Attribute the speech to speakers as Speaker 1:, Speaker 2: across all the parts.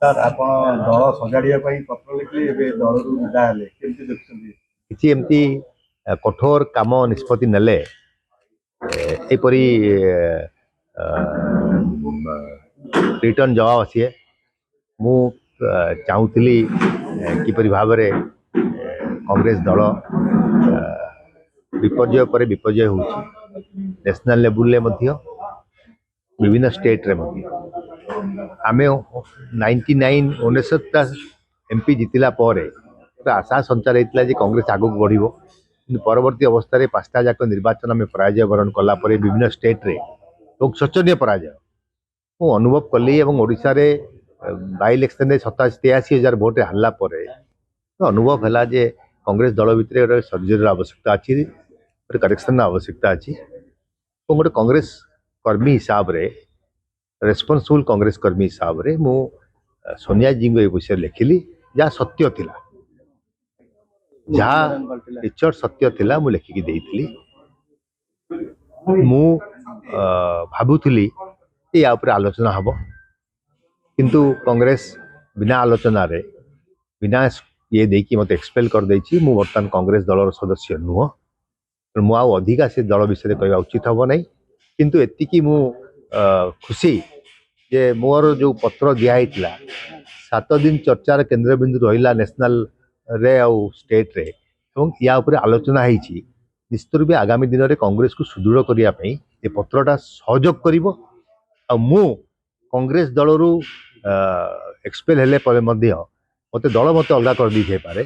Speaker 1: Sir ଆପଣ ଦଳ ସଜାଡ଼ିବା ପାଇଁ ପତ୍ର ଲେଖିଲେ ଏବେ ଦଳରୁ ବିଦା ହେଲେ କେମିତି ଦେଖୁଛନ୍ତି?
Speaker 2: କିଛି ଏମିତି କଠୋର କାମ ନିଷ୍ପତ୍ତି ନେଲେ ଏପରି ରିଟର୍ନ ଜବାବ ଆସିଏ। ମୁଁ ଚାହୁଁଥିଲି କିପରି ଭାବରେ କଂଗ୍ରେସ ଦଳ ବିପର୍ଯ୍ୟୟ ପରେ ବିପର୍ଯ୍ୟୟ ହେଉଛି ନ୍ୟାସନାଲ ଲେବୁଲରେ ମଧ୍ୟ ବିଭିନ୍ନ ଷ୍ଟେଟ୍ରେ ମଧ୍ୟ ଆମେ 99 MP ଜିତିଲା ପରେ ଆଶା ସଞ୍ଚାର ହେଇଥିଲା ଯେ କଂଗ୍ରେସ ଆଗକୁ ବଢ଼ିବ, କିନ୍ତୁ ପରବର୍ତ୍ତୀ ଅବସ୍ଥାରେ 5ଟା ଯାକ ନିର୍ବାଚନ ଆମେ ପରାଜୟ ବରଣ କଲା ପରେ ବିଭିନ୍ନ ଷ୍ଟେଟ୍ରେ ଏବଂ ଶୋଚନୀୟ ପରାଜୟ ମୁଁ ଅନୁଭବ କଲି ଏବଂ ଓଡ଼ିଶାରେ ବାଇ ଇଲେକ୍ସନରେ 87-83 ହଜାର ଭୋଟରେ ହାରିଲା ପରେ ଅନୁଭବ ହେଲା ଯେ କଂଗ୍ରେସ ଦଳ ଭିତରେ ଗୋଟେ ସର୍ଜରୀର ଆବଶ୍ୟକତା ଅଛି, ଗୋଟେ କରେକ୍ସନର ଆବଶ୍ୟକତା ଅଛି ଏବଂ ଗୋଟେ କଂଗ୍ରେସ କର୍ମୀ ହିସାବରେ ରେସ୍ପନ୍ସିବୁଲ କଂଗ୍ରେସ କର୍ମୀ ହିସାବରେ ମୁଁ सोनिया जी को ए विषय लिखिली जहाँ सत्य थिला, जहाँ इच्छर सत्य थिला मु लिखिकी देइथिली। मु भाबुथिली या ऊपर आलोचना हबो, किंतु कांग्रेस बिना आलोचना रे बिना ये देकी मत एक्सपेल कर देछि। मु वर्तमान कांग्रेस दलर सदस्य नुह, मु आउ अधिका से दल विषय कहवा उचित हबो नहीं, किंतु एतिकी मु खुशी जे मोर जो पत्र दिया 7 दिन चर्चार केन्द्रबिंदु रहा नेशनल रे आउ स्टेट रे एवं या ऊपर आलोचना होती निश्चित रूप आगामी दिन में कांग्रेस को सुदृढ़ करने ये पत्रटा सहयोग कर कांग्रेस दल रु एक्सपेल हेले मत दल मत अलग कर दी पारे,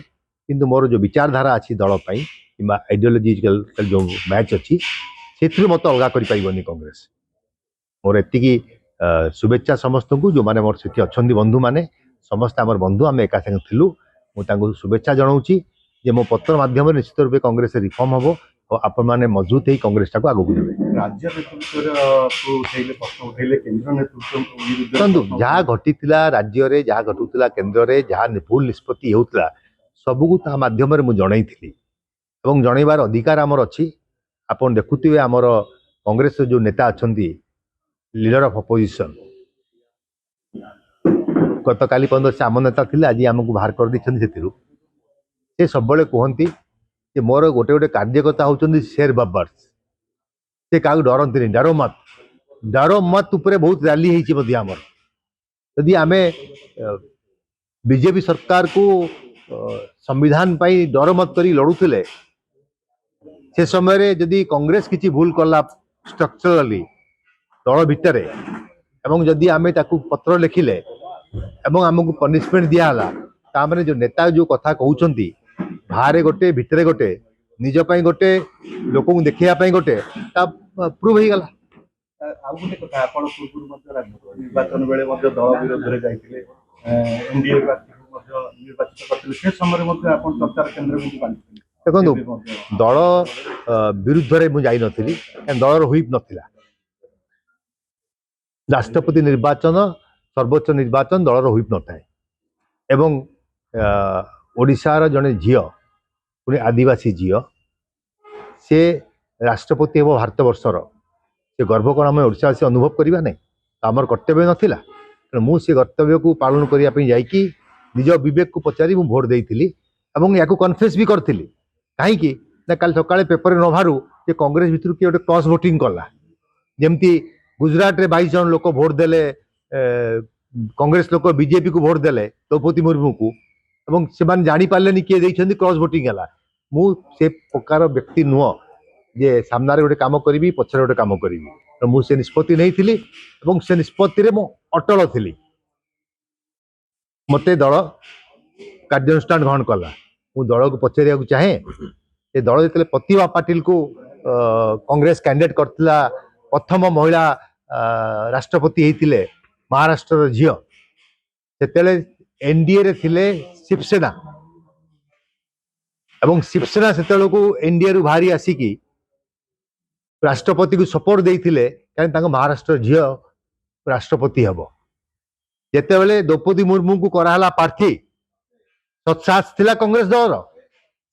Speaker 2: किंतु मोर जो विचारधारा अच्छी दल कि आइडियोलोजिकल जो मैच अच्छी से मत अलग कर कांग्रेस। मोर एति शुभेच्छा समस्त को जो माने मोर सेठी अछंदी बंधु माने समस्त आमर बंधु आम एका संगे थिलु। मु शुभेच्छा जनाऊँगी जे मो पत्र माध्यम निश्चित रूप कांग्रेस रिफॉर्म हम और आपण मैंने मजबूत ही कांग्रेस टाक आगू देवे।
Speaker 1: राज्य नेतृत्व
Speaker 2: जहाँ घटी राज्य में जहाँ घटुला केन्द्र में जहाँ भूल निष्पत्ति होता सबू ता मध्यम जनई जनइबार अधिकार आमर अच्छी। आपन देखुवे आमर कांग्रेस जो नेता अच्छा लीडर ऑफ अपोजिशन गत काली 15 से आम नेता थे आज आमको बाहर कर दी से सब कहती कि मोर गोटे गोटे कार्यकर्ता होती शेर बब्बर्स, से क्या डरती डरो मत उपरे बहुत रैली होमर। यदि आम बीजेपी सरकार को संविधान पाई डर मत कर लड़ुले से समय जदि कांग्रेस किसी भूल कला स्ट्रक्चरली दल भितर एवं जदि आमे ताकू पत्र लिखिले एवं आमको पनिशमेंट दियाला तामने जो नेता जो कथा कहउचंती बाहर गोटे भितर गोटे निज पई गोटे लोक को देखिया गोटे ता प्रूव हो गला।
Speaker 1: आउ गोटे कथा आपण पूर्व मध्य निर्वाचन बेले मध्य दल विरोध रे जाइतिले एनडीए प्रार्थी मध्य निर्वाचित करथिले से समय मध्य आपण चर्चार केंद्र बिंदु बांधिथिले।
Speaker 2: देखो दल विरुद्ध रे मु जाई नथिली, दलर हुइप नथिला। राष्ट्रपति निर्वाचन सर्वोच्च निर्वाचन दलर हुइप न थाए एवं ओडिशार जड़े झील पुणी आदिवासी झील से राष्ट्रपति हम भारत वर्षर से गर्व कौन आम ओडावासी अनुभव करवा नहीं, आमर कर्तव्य नाला तेणु मुझे कर्तव्य को पालन करने जाकि निज विवेक को पचारि मु भोट देती या कन्फेस भी करी कहीं कल सका पेपर न बाहर जे कांग्रेस भितर किए गोटे क्रॉस वोटिंग कला जमती गुजरात रे 22 जन लोक भोट देले कांग्रेस लोक बीजेपी को भोट देले द्रौपदी मुर्मू को एवं से जानी पारे किए देखते क्रॉस वोटिंग है। मु से प्रकार व्यक्ति नुह जे सामने गोटे काम करी पछरे गोटे काम करी मुझे निष्पत्ति नहीं से निष्पत्ति मु अटल थी। मते दल कार्यानुष्ठान ग्रहण कला मु दल को पचारिया चाहे ये दल जो प्रतिभा पाटिल को कांग्रेस कैंडिडेट करथिला प्रथम महिला राष्ट्रपति होते महाराष्ट्र झील से एनडीए रे थिले शिवसेना एवं शिवसेना से एनडीए रु बाहरी आसिकी राष्ट्रपति को सपोर्ट देइथिले कहीं महाराष्ट्र झील राष्ट्रपति हम जिते द्रौपदी मुर्मू को कराला प्रार्थी सत्साहस थिला कांग्रेस दल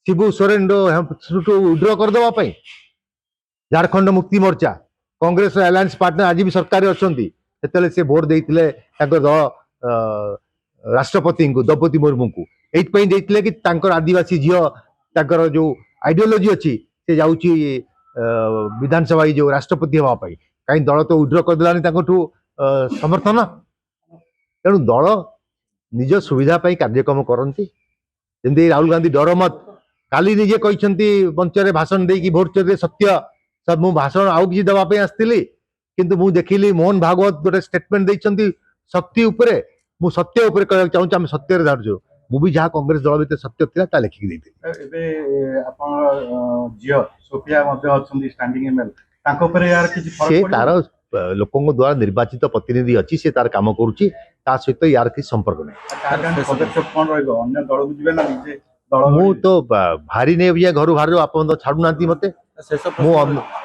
Speaker 2: शिबू सोरेन विड्र करदे झारखंड मुक्ति मोर्चा कांग्रेस अलायंस पार्टनर आज भी सरकार अच्छा से भोट देते दल राष्ट्रपति को द्रौपदी मुर्मू को एइथପାଇଁ ଦେଇଥିଲେ कि तांकर आदिवासी झियो तांकर जो आइडियोलॉजी अच्छी से जाउची विधानसभा जो राष्ट्रपति हवा पाई कहीं दल तो उड्र कर देलानी तांकठू समर्थन तेणु दल निज सुविधा पाई कार्यक्रम करती जमी राहुल गांधी डर मत काली निजे कहते मंच में भाषण देकी भोट चोरी सत्य सब मु भाषण आउ किसी देवाई आसती किंतु मु देखिली मोहन भागवत गोटे स्टेटमेंट देइछंती शक्ति उपरे मु सत्य उपरे कहना चाहूँ आम सत्य धार्ज मु भी जहाँ कांग्रेस दल भीतर सत्य थिला ता लेखिक देइथि
Speaker 1: एबे आपण जियो सोफिया मध्ये अछंती स्टैंडिंग एमएल तांको पर यार किछि
Speaker 2: से
Speaker 1: फरक
Speaker 2: तार लोकों द्वारा निर्वाचित प्रतिनिधि अच्छी से तार काम करुच्ची ता सहित यार किसी संपर्क नहीं
Speaker 1: पदक्षेप कोन रहइबो अन्य दल बुझबे ना निजे दल
Speaker 2: मु तो भारी ने भी घर बाहर आप छाड़ू ना मत मु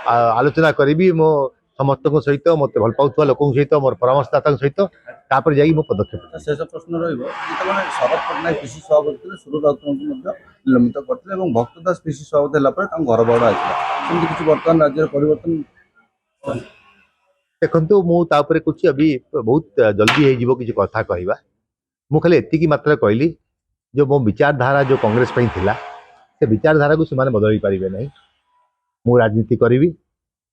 Speaker 2: आलोचना करी मो समस्त सहित मत भल पाउथवा लोक सहित मोर परामर्शदाता सहित तापर जाई मो पदक्षेप
Speaker 3: शेष प्रश्न रहिबो जेतेबेले शरद पट्टनायक पिसी सभापति सुरज राउतरायଙ୍କୁ ମଧ୍ୟ ନିଲମ୍ବିତ କରିଥିଲେ ଏବଂ ଭକ୍ତ ଦାସ ପିସି ସଭାପତି ହେଲା ପରେ ତାଙ୍କ ଘର ବାଡ଼ ଆସିଲା ସେମିତି କିଛି ବର୍ତ୍ତମାନ ରାଜ୍ୟରେ ପରିବର୍ତ୍ତନ
Speaker 2: देखो मुझे कुछ अभी बहुत जल्दी हो किसी कथा कहवा मु खाली एतिकी मात्र कहली जो मो विचारधारा जो कांग्रेस पई थिला से विचारधारा को से बदल पारे ना मु राजनीति करी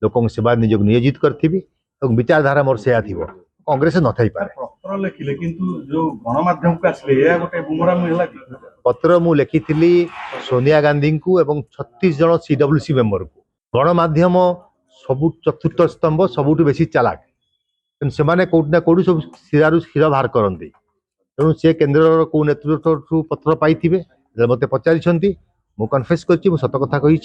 Speaker 2: लोक सेवा निजक नियोजित करी विचारधारा मोर से कांग्रेस न थी पारे
Speaker 1: पत्र लिखिले किंतु जो गणमाध्यम को आसले या गोटे बुमरांग होला कि
Speaker 2: पत्र मु लिखी सोनिया गांधी को एवं 36 जन सीडब्ल्यूसी मेंबर को गणमाध्यम सबु चतुर्थ स्तंभ सबुठ बेसी चालाक से कौट ना कौट सब शिरारू क्षीर बाहर करते तेणु से केन्द्र को नेतृत्व पत्र पाई मत पचारि मु कन्फेस कर सत कथा कही